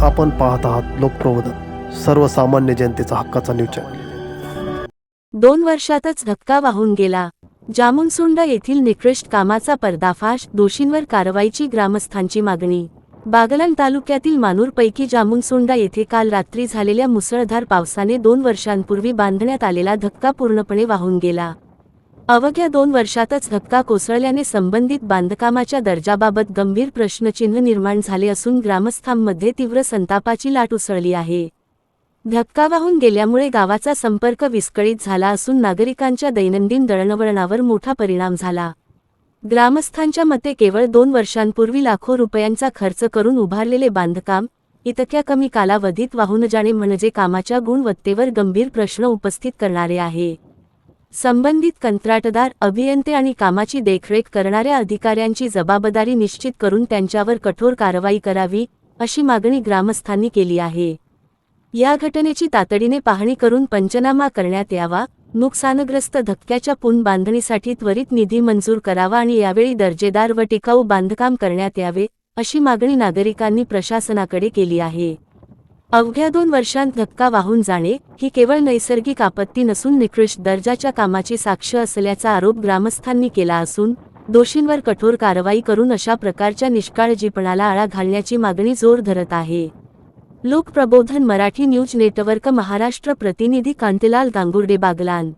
आपण पाहत आहात लोकप्रबोधन, सर्वसामान्य जनतेचा हक्काचा न्यूज चॅनल। 2 वर्षातच धक्का वाहून गेला। जामुनसोंडा येथील निकृष्ट कामाचा पर्दाफाश, दोषींवर कारवाईची ग्रामस्थांची मागणी। बागलाण तालुक्यातील मानूरपैकी जामुनसोंडा येथे काल रात्री झालेल्या मुसळधार पावसाने 2 वर्षांपूर्वी बांधण्यात आलेला धक्का पूर्णपणे वाहून गेला। अवघ्या 2 वर्षातच धक्का कोसळल्याने संबंधित बांधकामाच्या दर्जाबाबत गंभीर प्रश्नचिन्ह निर्माण झाले असून ग्रामस्थांमध्ये तीव्र संतापाची लाट उसळली आहे। धक्का वाहून गेल्यामुळे गावाचा संपर्क विस्कळीत झाला असून नागरिकांच्या दैनंदिन दळणवळणावर मोठा परिणाम झाला। ग्रामस्थांच्या मते केवळ 2 वर्षांपूर्वी लाखो रुपयांचा खर्च करून उभारलेले बांधकाम इतक्या कमी कालावधीत वाहून जाणे म्हणजे कामाच्या गुणवत्तेवर गंभीर प्रश्न उपस्थित करणारे आहे। संबंधित कंत्राटदार, अभियंते आणि कामाची देखरेख करणाऱ्या अधिकाऱ्यांची जबाबदारी निश्चित करून त्यांच्यावर कठोर कारवाई करावी, अशी मागणी ग्रामस्थांनी केली आहे। या घटनेची तातडीने पाहणी करून पंचनामा करण्यात यावा, नुकसानग्रस्त धक्क्याच्या पुनर्बांधणीसाठी त्वरित निधी मंजूर करावा आणि यावेळी दर्जेदार व टिकाऊ बांधकाम करण्यात यावे, अशी मागणी नागरिकांनी प्रशासनाकडे केली आहे। अवघ्या 2 वर्षांत धक्का वाहून जाणे ही केवळ नैसर्गिक आपत्ती नसून निकृष्ट दर्जाच्या कामाची साक्ष असल्याचा आरोप ग्रामस्थांनी केला असून दोषींवर कठोर कारवाई करून अशा प्रकारच्या निष्काळजीपणाला आळा घालण्याची मागणी जोर धरत आहे। लोकप्रबोधन मराठी न्यूज नेटवर्क महाराष्ट्र प्रतिनिधी कांतीलाल गांगुर्डे, बागलाण।